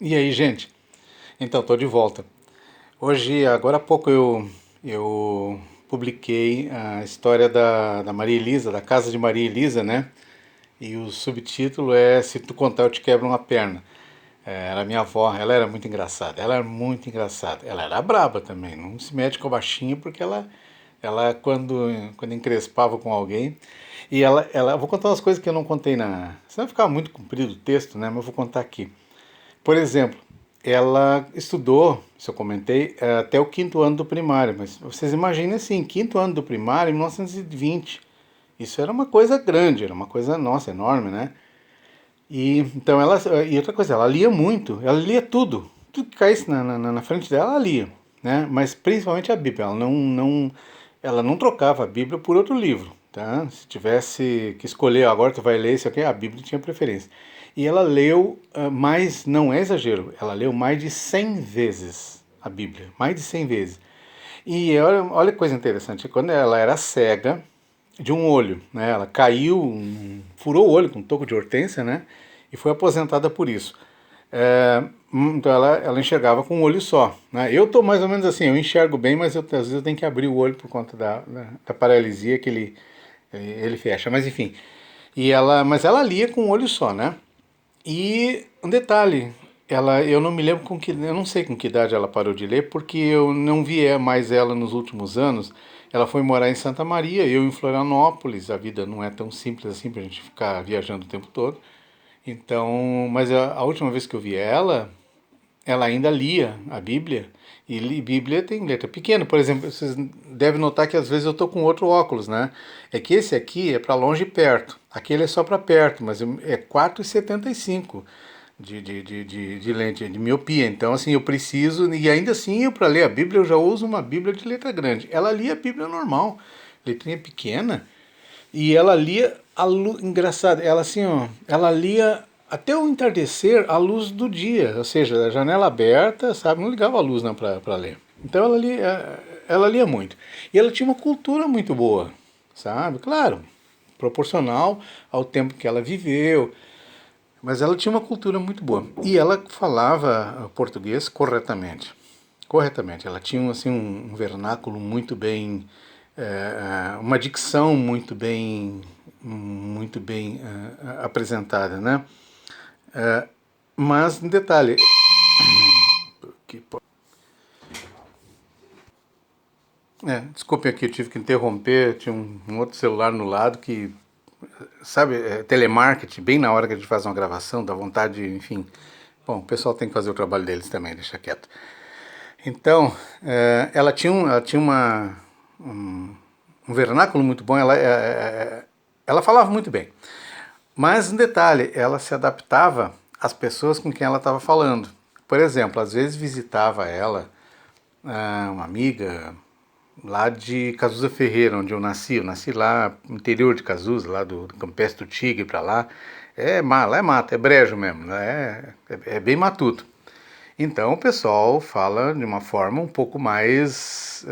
E aí, gente? Então, tô de volta. Hoje, agora há pouco, eu publiquei a história da Maria Elisa, da casa de Maria Elisa, né? E o subtítulo é Se Tu Contar Eu Te Quebro uma Perna. Era minha avó, ela era muito engraçada, ela era muito engraçada. Ela era braba também, não se mete com a baixinha porque ela quando encrespava com alguém. E eu vou contar umas coisas que eu não contei na. Senão vai ficar muito comprido o texto, né? Mas eu vou contar aqui. Por exemplo, ela estudou, isso eu comentei, até o quinto ano do primário, mas vocês imaginem assim, quinto ano do primário, em 1920. Isso era uma coisa grande, era uma coisa, nossa, enorme, né? E então e outra coisa, ela lia muito, ela lia tudo, tudo que caísse na frente dela, ela lia, né? Mas principalmente a Bíblia, ela não trocava a Bíblia por outro livro, tá? Se tivesse que escolher, agora tu vai ler isso aqui, a Bíblia tinha preferência. E ela leu mais, não é exagero, ela leu mais de 100 vezes a Bíblia, mais de 100 vezes. E olha que coisa interessante, quando ela era cega de um olho, né? Ela caiu, furou o olho com um toco de hortência, né? E foi aposentada por isso. Então ela enxergava com um olho só, né? Eu tô mais ou menos assim, eu enxergo bem, mas às vezes eu tenho que abrir o olho por conta da paralisia que ele fecha. Mas enfim, mas ela lia com um olho só, né? E um detalhe, eu não me lembro eu não sei com que idade ela parou de ler, porque eu não vi mais ela nos últimos anos. Ela foi morar em Santa Maria, eu em Florianópolis. A vida não é tão simples assim pra gente ficar viajando o tempo todo. Então, mas a última vez que eu vi ela ainda lia a Bíblia. E Bíblia tem letra pequena. Por exemplo, vocês devem notar que às vezes eu tô com outro óculos, né? É que esse aqui é para longe e perto. Aquele é só para perto, mas é 4,75 de lente de miopia. Então, assim, eu preciso. E ainda assim, para ler a Bíblia, eu já uso uma Bíblia de letra grande. Ela lia a Bíblia normal, letrinha pequena. E ela lia a luz, engraçado, ela assim, ó, ela lia até o entardecer à luz do dia, ou seja, a janela aberta, sabe, não ligava a luz não para ler. Então ela lia muito. E ela tinha uma cultura muito boa, sabe? Claro, proporcional ao tempo que ela viveu, mas ela tinha uma cultura muito boa. E ela falava português corretamente. Corretamente. Ela tinha assim, um vernáculo muito bem. Uma dicção muito bem apresentada, né? Mas, um detalhe. Que, desculpe aqui, eu tive que interromper. Tinha um outro celular no lado que. Sabe, telemarketing, bem na hora que a gente faz uma gravação, dá vontade, enfim. Bom, o pessoal tem que fazer o trabalho deles também, deixa quieto. Então, ela tinha um vernáculo muito bom, ela falava muito bem. Mas um detalhe, ela se adaptava às pessoas com quem ela estava falando. Por exemplo, às vezes visitava ela uma amiga lá de Cazuza Ferreira, onde eu nasci. Eu nasci lá no interior de Cazuza, lá do Campestre do Tigre para lá. Lá é mato, é brejo mesmo, né? É bem matuto. Então o pessoal fala de uma forma um pouco mais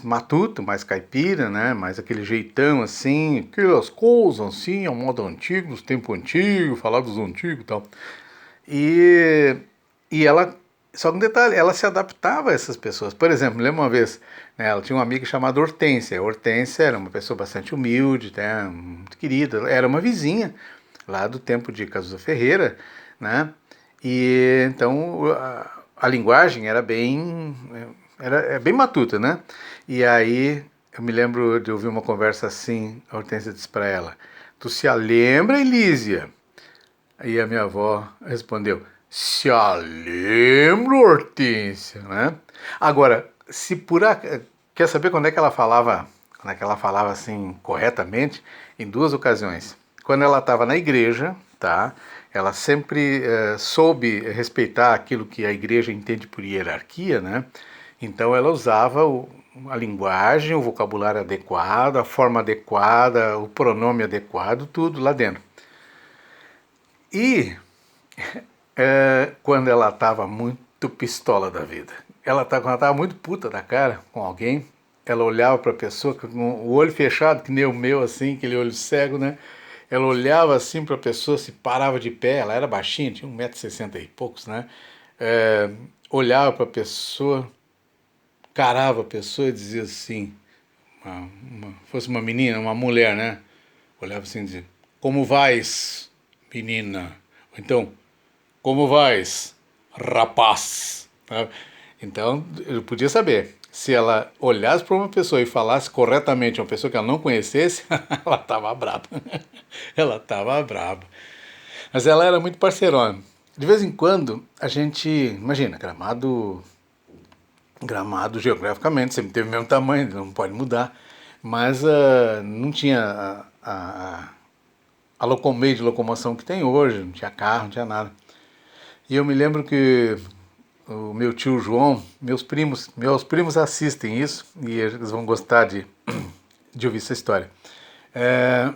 matuto, mais caipira, né? Mais aquele jeitão assim, que as coisas assim, ao modo antigo, dos tempos antigos, falar dos antigos e tal. E, e ela, só que um detalhe, ela se adaptava a essas pessoas. Por exemplo, lembro uma vez, né, ela tinha uma amiga chamada Hortência. A Hortência era uma pessoa bastante humilde, né, muito querida, era uma vizinha lá do tempo de Cazuza Ferreira, né? E então a linguagem era bem matuta, né? E aí eu me lembro de ouvir uma conversa assim, a Hortência disse para ela: "Tu se lembra, Elísia?" Aí a minha avó respondeu: "Se a lembro, Hortência", né? Agora, se por quer saber quando é que ela falava, quando é que ela falava assim corretamente? Em duas ocasiões. Quando ela estava na igreja, tá? Ela sempre soube respeitar aquilo que a igreja entende por hierarquia, né? Então ela usava a linguagem, o vocabulário adequado, a forma adequada, o pronome adequado, tudo lá dentro. E quando ela estava muito pistola da vida, quando ela estava muito puta da cara com alguém, ela olhava para a pessoa com o olho fechado, que nem o meu, assim, aquele olho cego, né? ela olhava assim para a pessoa, se parava de pé, ela era baixinha, tinha 1,60 m e poucos, né? É, olhava para a pessoa, carava a pessoa e dizia assim, fosse uma menina, uma mulher, né? Olhava assim e dizia, como vais, menina? Ou então, como vais, rapaz? Sabe? Então, eu podia saber. Se ela olhasse para uma pessoa e falasse corretamente a uma pessoa que ela não conhecesse, ela estava braba. Ela estava braba. Mas ela era muito parceirona. De vez em quando, a gente, imagina, Gramado geograficamente sempre teve o mesmo tamanho, não pode mudar, mas não tinha a meio de locomoção que tem hoje, não tinha carro, não tinha nada. E eu me lembro que o meu tio João, meus primos assistem isso e eles vão gostar de ouvir essa história. É,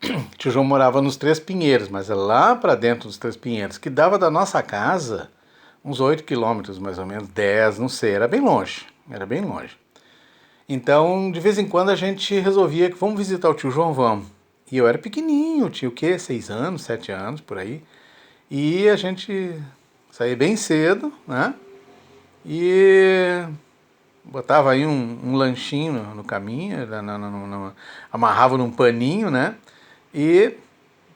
o tio João morava nos Três Pinheiros, mas é lá para dentro dos Três Pinheiros, que dava da nossa casa uns 8 quilômetros, mais ou menos, 10, não sei, era bem longe, era bem longe. Então, de vez em quando a gente resolvia que vamos visitar o tio João, vamos. E eu era pequenininho, tinha o quê? 6 anos, 7 anos, por aí. E a gente saía bem cedo, né? E botava aí um lanchinho no caminho, amarrava num paninho, né? E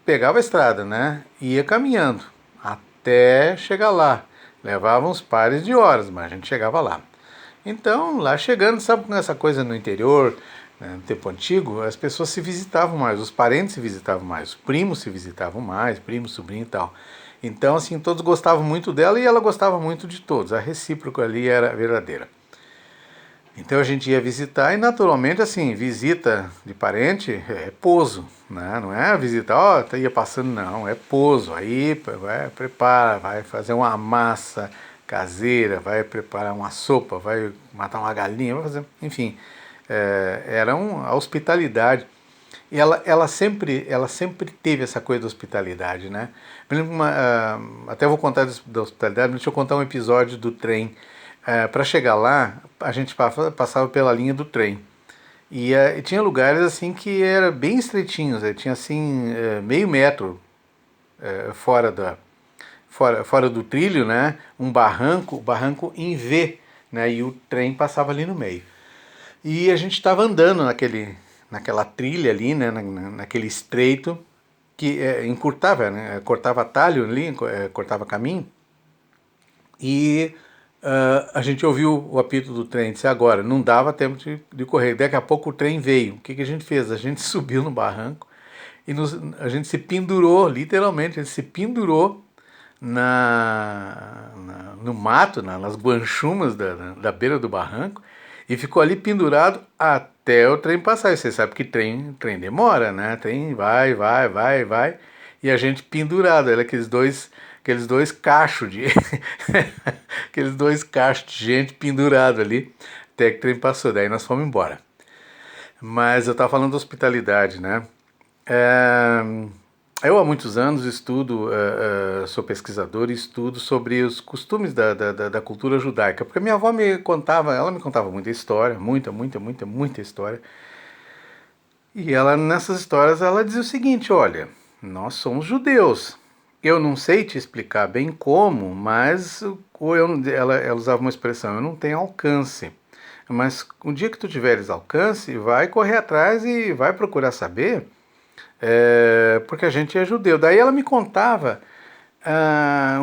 pegava a estrada, né? E ia caminhando até chegar lá. Levava uns pares de horas, mas a gente chegava lá. Então, lá chegando, sabe com essa coisa no interior, né, no tempo antigo, as pessoas se visitavam mais, os parentes se visitavam mais, os primos se visitavam mais, primo, sobrinho e tal. Então, assim, todos gostavam muito dela e ela gostava muito de todos. A recíproca ali era verdadeira. Então a gente ia visitar e naturalmente assim, visita de parente é pouso, né? Não é visita, ó, ia passando, não, é pouso. Aí vai, prepara, vai fazer uma massa caseira, vai preparar uma sopa, vai matar uma galinha, vai fazer, enfim, era a hospitalidade. E ela sempre teve essa coisa da hospitalidade, né? Me lembro até vou contar da hospitalidade, mas deixa eu contar um episódio do trem. Para chegar lá, a gente passava pela linha do trem. E tinha lugares assim que eram bem estreitinhos, tinha assim meio metro fora, fora do trilho, né? Um barranco em V, né? E o trem passava ali no meio. E a gente estava andando naquela trilha ali, né? Naquele estreito que encurtava, né? Cortava atalho ali, cortava caminho. E a gente ouviu o apito do trem, disse agora, não dava tempo de correr. Daqui a pouco o trem veio. O que a gente fez? A gente subiu no barranco e a gente se pendurou, literalmente, a gente se pendurou no mato, nas guanchumas da beira do barranco e ficou ali pendurado até o trem passar. E você sabe que trem demora, né? Trem vai, vai, vai, vai. E a gente pendurado, era aqueles dois cachos de aqueles dois cachos de gente pendurado ali até que o trem passou. Daí nós fomos embora. Mas eu estava falando da hospitalidade, né? Eu há muitos anos estudo, sou pesquisador e estudo sobre os costumes da cultura judaica, porque minha avó ela me contava muita história, muita, muita, muita, muita história. E ela, nessas histórias, ela dizia o seguinte, olha, nós somos judeus. Eu não sei te explicar bem como, mas ela usava uma expressão, eu não tenho alcance. Mas um dia que tu tiveres alcance, vai correr atrás e vai procurar saber, porque a gente é judeu. Daí ela me contava,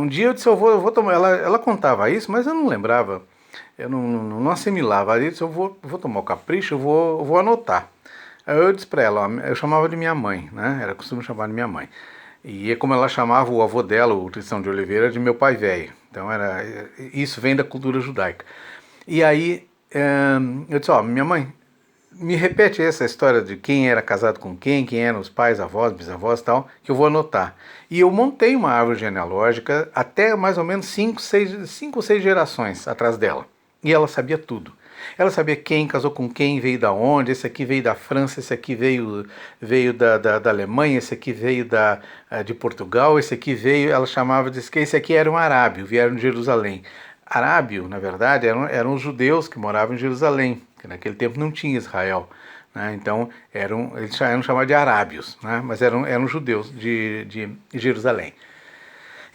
um dia eu disse, eu vou tomar, ela contava isso, mas eu não lembrava, eu não assimilava. Aí eu disse, eu vou tomar o capricho, eu vou anotar. Aí eu disse pra ela, ó, eu chamava de minha mãe, né? Era costume chamar de minha mãe. E é como ela chamava o avô dela, o Tristão de Oliveira, de meu pai velho. Então isso vem da cultura judaica. E aí eu disse, ó, minha mãe, me repete essa história de quem era casado com quem eram os pais, avós, bisavós e tal, que eu vou anotar. E eu montei uma árvore genealógica até mais ou menos 5 ou 6 gerações atrás dela. E ela sabia tudo. Ela sabia quem casou com quem, veio da onde, esse aqui veio da França, esse aqui veio da Alemanha, esse aqui veio de Portugal, esse aqui veio, ela chamava de que esse aqui era um arábio, vieram de Jerusalém. Arábio, na verdade, eram os judeus que moravam em Jerusalém, que naquele tempo não tinha Israel. né? Então eram chamados de arábios, né? Mas eram judeus de Jerusalém.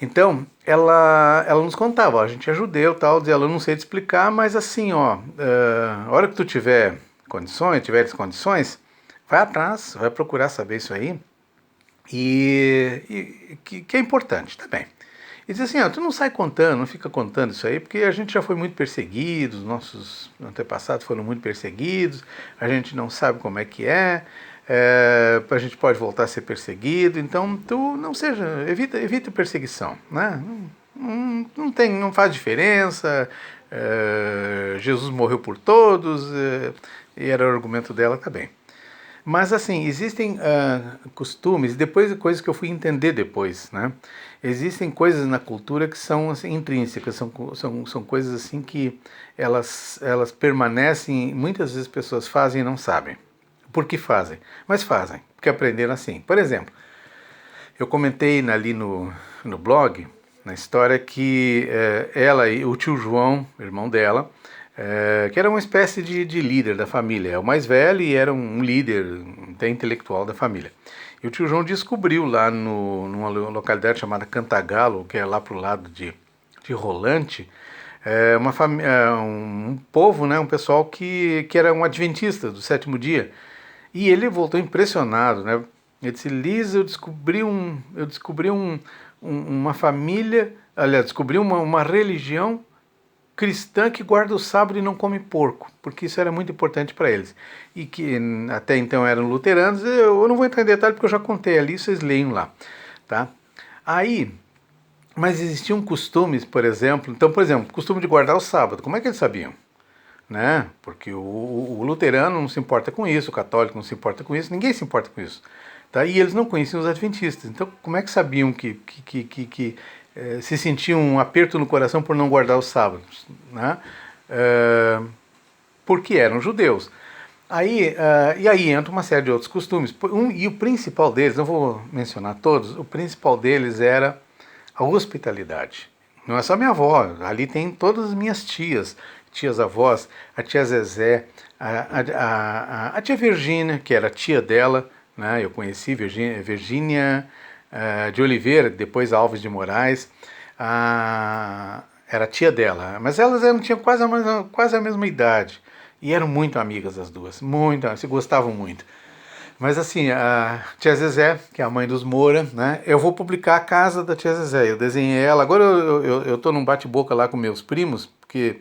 Então, ela nos contava, ó, a gente é judeu, tal, dizia, ela não sei te explicar, mas assim, ó, a hora que tu tiveres condições, vai atrás, vai procurar saber isso aí, que é importante também. E diz assim, ó, tu não sai contando, não fica contando isso aí, porque a gente já foi muito perseguido, os nossos antepassados foram muito perseguidos, a gente não sabe como é que a gente pode voltar a ser perseguido, então tu não evita a perseguição, né? Não faz diferença, Jesus morreu por todos, e era o argumento dela também. Mas assim, existem costumes, depois coisas que eu fui entender depois, né? Existem coisas na cultura que são assim, intrínsecas, são coisas assim que elas permanecem, muitas vezes as pessoas fazem e não sabem. Por que fazem? Mas fazem, porque aprenderam assim. Por exemplo, eu comentei ali no blog, na história, que ela e o tio João, irmão dela, que era uma espécie de líder da família. É o mais velho e era um líder até intelectual da família. E o tio João descobriu lá numa localidade chamada Cantagalo, que é lá pro lado de Rolante, um povo, né, um pessoal que era um adventista do sétimo dia. E ele voltou impressionado, né? Ele disse, Liz, eu descobri uma família, aliás, descobri uma religião cristã que guarda o sábado e não come porco, porque isso era muito importante para eles. E que até então eram luteranos, eu não vou entrar em detalhe porque eu já contei ali, vocês leiam lá, tá? Aí, mas existiam costumes, por exemplo, então, por exemplo, costume de guardar o sábado, como é que eles sabiam? Né? Porque o luterano não se importa com isso, o católico não se importa com isso, ninguém se importa com isso. Tá? E eles não conheciam os adventistas. Então, como é que sabiam que se sentiam um aperto no coração por não guardar os sábados? Né? Porque eram judeus. E aí entra uma série de outros costumes. E o principal deles, não vou mencionar todos, o principal deles era a hospitalidade. Não é só minha avó, ali tem todas as minhas tias avós, a tia Zezé, a tia Virgínia, que era tia dela, né? Eu conheci Virgínia de Oliveira, depois Alves de Moraes, era tia dela, mas elas tinham quase a mesma idade e eram muito amigas as duas, se gostavam muito. Mas assim, a tia Zezé, que é a mãe dos Moura, né? Eu vou publicar a casa da tia Zezé. Eu desenhei ela. Agora eu tô num bate-boca lá com meus primos, porque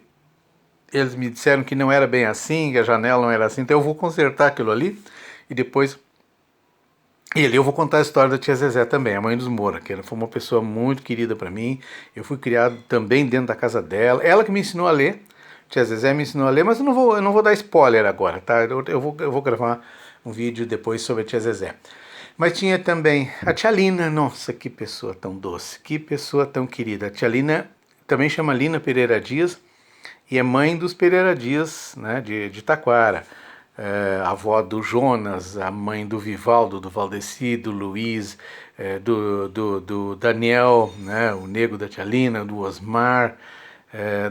eles me disseram que não era bem assim, que a janela não era assim. Então eu vou consertar aquilo ali e depois. E ali eu vou contar a história da tia Zezé também, a mãe dos Moura, que ela foi uma pessoa muito querida para mim. Eu fui criado também dentro da casa dela. Ela que me ensinou a ler. Tia Zezé me ensinou a ler, mas eu não vou dar spoiler agora, tá? Eu vou gravar um vídeo depois sobre a tia Zezé. Mas tinha também a tia Lina, nossa, que pessoa tão doce, que pessoa tão querida. A tia Lina também chama Lina Pereira Dias e é mãe dos Pereira Dias, né, de Taquara. A avó do Jonas, a mãe do Vivaldo, do Valdeci, do Luiz, do Daniel, né, o nego da tia Lina, do Osmar,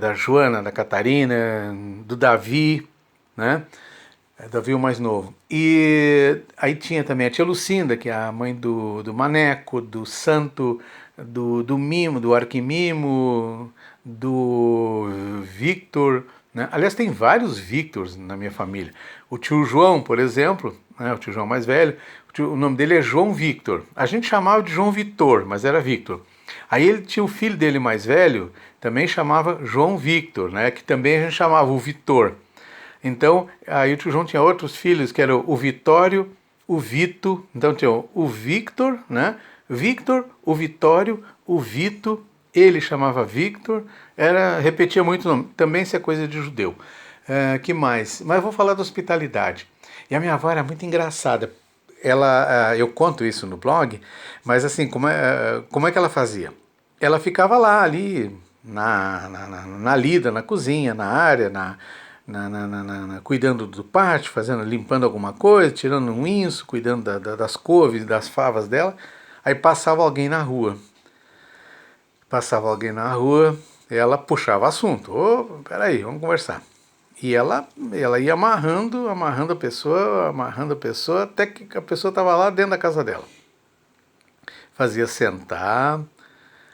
da Joana, da Catarina, do Davi, né? Davi o mais novo. E aí tinha também a tia Lucinda, que é a mãe do Maneco, do Santo, do Mimo, do Arquimimo, do Victor, né? Aliás, tem vários Victors na minha família. O tio João, por exemplo, né, o tio João mais velho, o nome dele é João Victor. A gente chamava de João Vitor, mas era Victor. Aí ele tinha o filho dele mais velho, também chamava João Victor, né, que também a gente chamava o Vitor. Então, aí o tio João tinha outros filhos, que eram o Vitório, o Vito, então tinha o Victor, né? Victor, o Vitório, o Vito, ele chamava Victor, repetia muito o nome. Também isso é coisa de judeu. Que mais? Mas eu vou falar da hospitalidade. E a minha avó era muito engraçada. Eu conto isso no blog, mas assim, como é que ela fazia? Ela ficava lá, ali, na lida, na cozinha, na área, cuidando do pátio, limpando alguma coisa, tirando um inso, cuidando das couves, das favas dela. Aí passava alguém na rua. Ela puxava assunto. Peraí, vamos conversar. E ela ia amarrando a pessoa, até que a pessoa estava lá dentro da casa dela. Fazia sentar,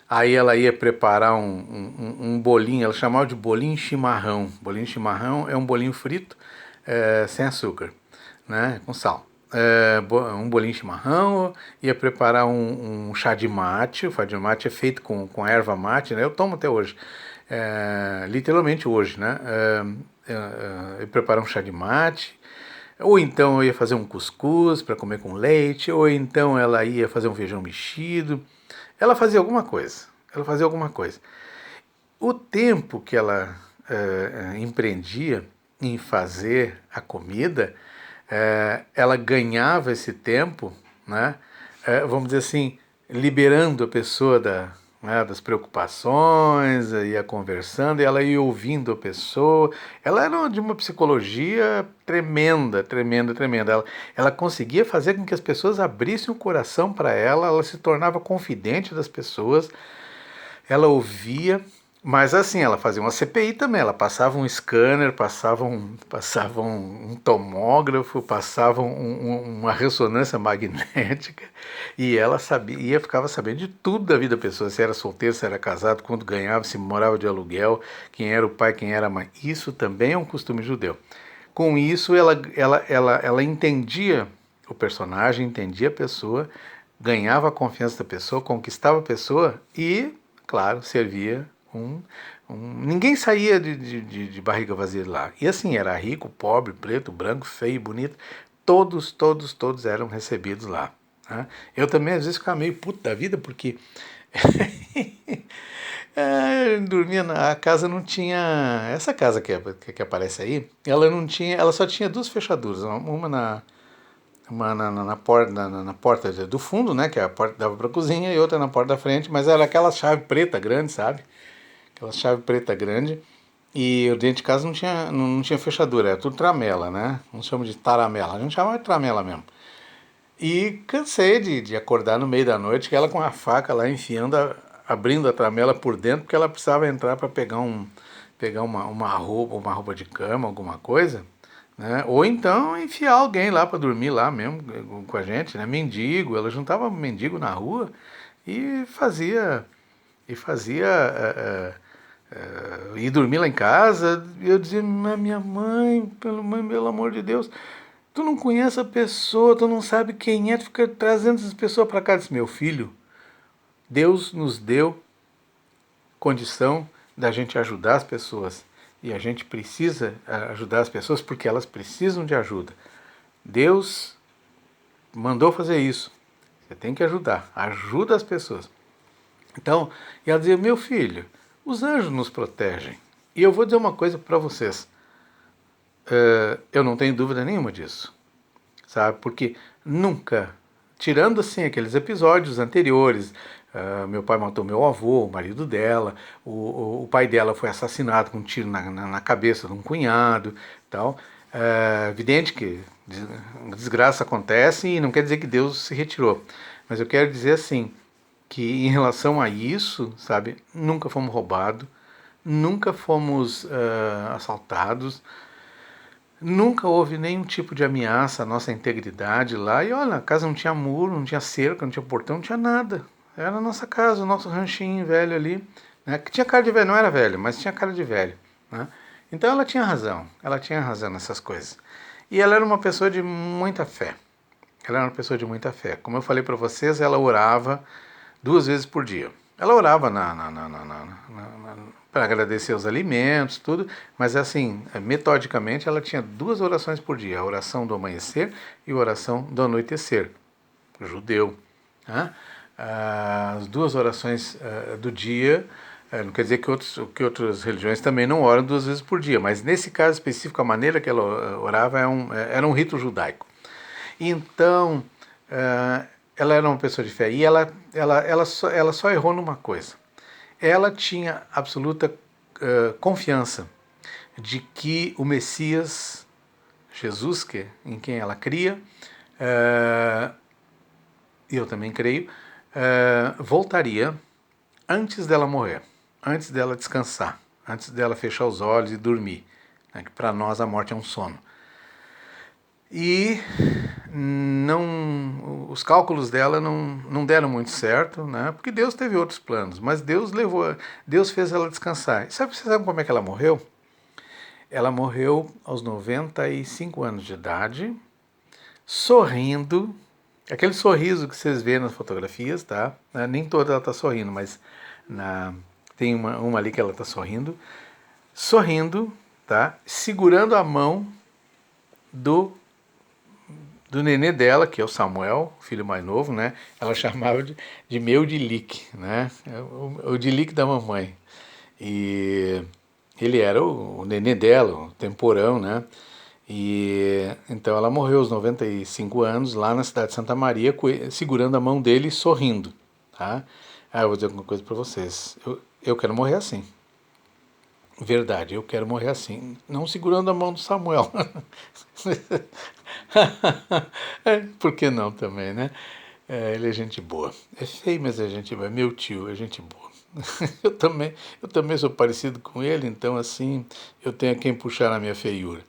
aí ela ia preparar um bolinho, ela chamava de bolinho chimarrão. Bolinho chimarrão é um bolinho frito sem açúcar, né, com sal. Um bolinho chimarrão, ia preparar um chá de mate. O chá de mate é feito com erva mate, né? Eu tomo até hoje, literalmente hoje, né? Eu preparo um chá de mate, ou então eu ia fazer um cuscuz para comer com leite, ou então ela ia fazer um feijão mexido. Ela fazia alguma coisa, O tempo que ela empreendia em fazer a comida, ela ganhava esse tempo, né, vamos dizer assim, liberando a pessoa das preocupações, ia conversando, e ela ia ouvindo a pessoa. Ela era de uma psicologia tremenda, tremenda, tremenda. Ela conseguia fazer com que as pessoas abrissem o coração para ela se tornava confidente das pessoas, ela ouvia. Mas assim, ela fazia uma CPI também, ela passava um scanner, passava um tomógrafo, passava uma ressonância magnética, e ela sabia, ficava sabendo de tudo da vida da pessoa, se era solteiro, se era casado, quanto ganhava, se morava de aluguel, quem era o pai, quem era a mãe. Isso também é um costume judeu. Com isso, ela entendia o personagem, entendia a pessoa, ganhava a confiança da pessoa, conquistava a pessoa e, claro, servia ninguém saía de barriga vazia de lá. E assim, era rico, pobre, preto, branco, feio, bonito. Todos eram recebidos lá. Né? Eu também às vezes ficava meio puto da vida, porque dormia a casa não tinha. Essa casa que aparece aí, ela não tinha. Ela só tinha duas fechaduras. Uma na porta do fundo, né? Que é a porta que dava para a cozinha, e outra na porta da frente, mas era aquela chave preta grande, sabe? Aquela chave preta grande. E o dentro de casa não tinha fechadura, era tudo tramela, né? Não chama de taramela, a gente chama de tramela mesmo. E cansei de acordar no meio da noite, que ela com a faca lá enfiando, abrindo a tramela por dentro, porque ela precisava entrar para pegar uma roupa de cama, alguma coisa, né? Ou então enfiar alguém lá para dormir lá mesmo com a gente, né? Mendigo, ela juntava mendigo na rua e fazia ir dormir lá em casa. E eu dizia, minha mãe, pelo amor de Deus, tu não conhece a pessoa, tu não sabe quem é, tu fica trazendo essas pessoas para cá. Eu disse, meu filho, Deus nos deu condição da gente ajudar as pessoas. E a gente precisa ajudar as pessoas porque elas precisam de ajuda. Deus mandou fazer isso. Você tem que ajudar. Ajuda as pessoas. Então, e ela dizia, meu filho, os anjos nos protegem. E eu vou dizer uma coisa para vocês. Eu não tenho dúvida nenhuma disso. Sabe? Porque nunca, tirando assim aqueles episódios anteriores, meu pai matou meu avô, o marido dela, o pai dela foi assassinado com um tiro na cabeça de um cunhado, tal. Evidente que desgraça acontece e não quer dizer que Deus se retirou. Mas eu quero dizer assim, que em relação a isso, sabe, nunca fomos roubados, nunca fomos assaltados, nunca houve nenhum tipo de ameaça à nossa integridade lá. E olha, a casa não tinha muro, não tinha cerca, não tinha portão, não tinha nada. Era a nossa casa, o nosso ranchinho velho ali, né, que tinha cara de velho, não era velho, mas tinha cara de velho. Né? Então ela tinha razão nessas coisas. E ela era uma pessoa de muita fé. Ela era uma pessoa de muita fé. Como eu falei para vocês, ela orava 2 vezes por dia. Ela orava para agradecer os alimentos, tudo, mas assim, metodicamente ela tinha 2 orações por dia, a oração do amanhecer e a oração do anoitecer, judeu. Né? As 2 orações do dia, não quer dizer que outras religiões também não oram 2 vezes por dia, mas nesse caso específico, a maneira que ela orava era um rito judaico. Então, ela era uma pessoa de fé e ela só errou numa coisa. Ela tinha absoluta confiança de que o Messias, Jesus, em quem ela cria, e eu também creio, voltaria antes dela morrer, antes dela descansar, antes dela fechar os olhos e dormir. né, que para nós a morte é um sono. E os cálculos dela não deram muito certo, né? Porque Deus teve outros planos, mas Deus fez ela descansar. E você sabe como é que ela morreu? Ela morreu aos 95 anos de idade, sorrindo, aquele sorriso que vocês vêem nas fotografias, tá? Nem toda ela está sorrindo, mas tem uma ali que ela está sorrindo, tá? Segurando a mão do nenê dela, que é o Samuel, o filho mais novo, né? Ela chamava de meu Dilique, né? O Dilique da mamãe. E ele era o nenê dela, o temporão, né? E então ela morreu aos 95 anos lá na cidade de Santa Maria, segurando a mão dele e sorrindo, tá? Ah, eu vou dizer alguma coisa para vocês. Eu quero morrer assim. Verdade, eu quero morrer assim, não segurando a mão do Samuel. Por que não também, né? Ele é gente boa. É feio, mas é gente boa. É meu tio, é gente boa. Eu também sou parecido com ele, então assim, eu tenho quem puxar na minha feiura.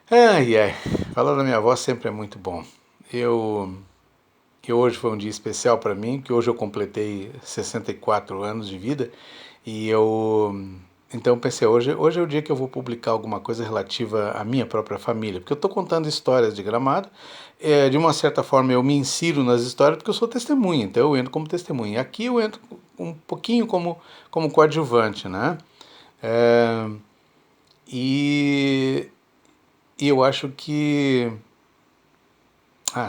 Ai, ai, falar da minha avó sempre é muito bom. Que hoje foi um dia especial para mim, que hoje eu completei 64 anos de vida e então pensei, hoje é o dia que eu vou publicar alguma coisa relativa à minha própria família, porque eu estou contando histórias de Gramado, de uma certa forma eu me insiro nas histórias porque eu sou testemunha, então eu entro como testemunha. Aqui eu entro um pouquinho como coadjuvante, né? É, e, e eu acho que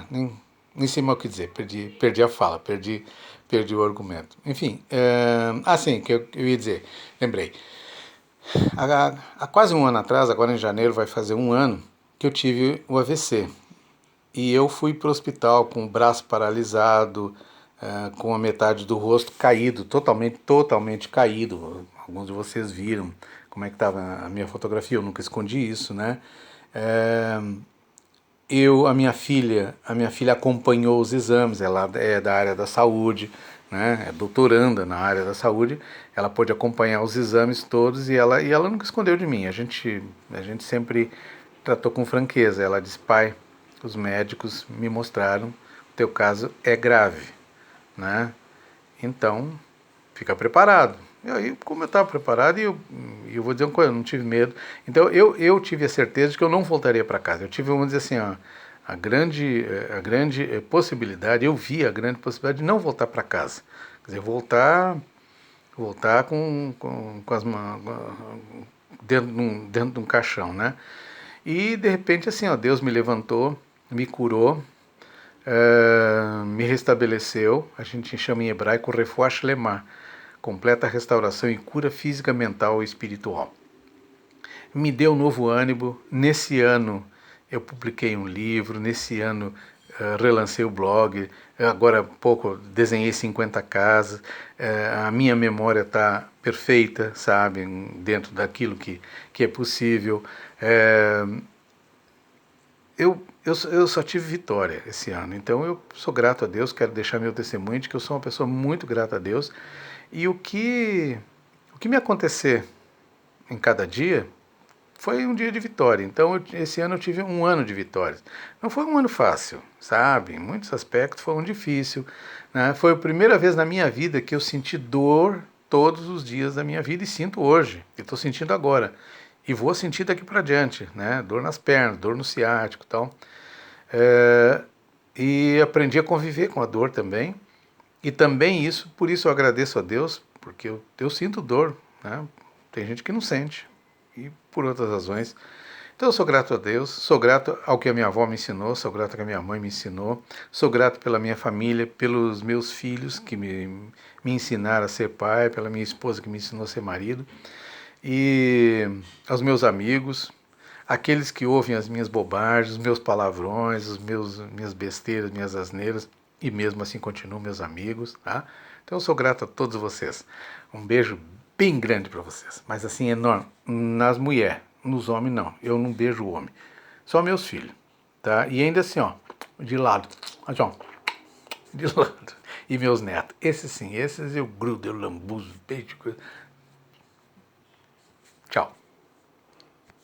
nem sei mais o que dizer, perdi a fala, perdi o argumento. Enfim, sim, que eu ia dizer, lembrei. Há quase um ano atrás, agora em janeiro vai fazer um ano, que eu tive o AVC. E eu fui para o hospital com o braço paralisado, com a metade do rosto caído, totalmente caído. Alguns de vocês viram como é que estava a minha fotografia, eu nunca escondi isso, né? A minha filha acompanhou os exames, ela é da área da saúde, né, é doutoranda na área da saúde, ela pôde acompanhar os exames todos e ela nunca escondeu de mim, a gente sempre tratou com franqueza, ela disse, pai, os médicos me mostraram, o teu caso é grave, né, então fica preparado. E aí, como eu estava preparado, eu vou dizer uma coisa, eu não tive medo. Então, eu tive a certeza de que eu não voltaria para casa. Eu tive, vamos dizer assim, a grande possibilidade, eu vi a grande possibilidade de não voltar para casa. Quer dizer, voltar com as mãos dentro de um caixão, né? E, de repente, assim, ó, Deus me levantou, me curou, me restabeleceu, a gente chama em hebraico refuah shlemah, completa restauração e cura física, mental e espiritual. Me deu um novo ânimo. Nesse ano eu publiquei um livro, nesse ano relancei o blog, agora há pouco desenhei 50 casas, a minha memória está perfeita, sabe, dentro daquilo que é possível. Eu só tive vitória esse ano, então eu sou grato a Deus, quero deixar meu testemunho de que eu sou uma pessoa muito grata a Deus e o que me acontecer em cada dia foi um dia de vitória. Então, esse ano eu tive um ano de vitórias. Não foi um ano fácil, sabe? Em muitos aspectos foi um difícil. Né? Foi a primeira vez na minha vida que eu senti dor todos os dias da minha vida e sinto hoje. E estou sentindo agora. E vou sentir daqui para diante, né? Dor nas pernas, dor no ciático e tal. E aprendi a conviver com a dor também. E também por isso eu agradeço a Deus, porque eu sinto dor, né? Tem gente que não sente, e por outras razões. Então eu sou grato a Deus, sou grato ao que a minha avó me ensinou, sou grato ao que a minha mãe me ensinou, sou grato pela minha família, pelos meus filhos que me ensinaram a ser pai, pela minha esposa que me ensinou a ser marido, e aos meus amigos, aqueles que ouvem as minhas bobagens, os meus palavrões, minhas besteiras, minhas asneiras, e mesmo assim continuam meus amigos, tá? Então eu sou grato a todos vocês. Um beijo bem grande para vocês, mas assim enorme. Nas mulheres, nos homens não. Eu não beijo o homem. Só meus filhos, tá? E ainda assim, ó, de lado. Assim, ó, de lado. E meus netos. Esses sim, esses eu grudo, eu lambuzo, beijo,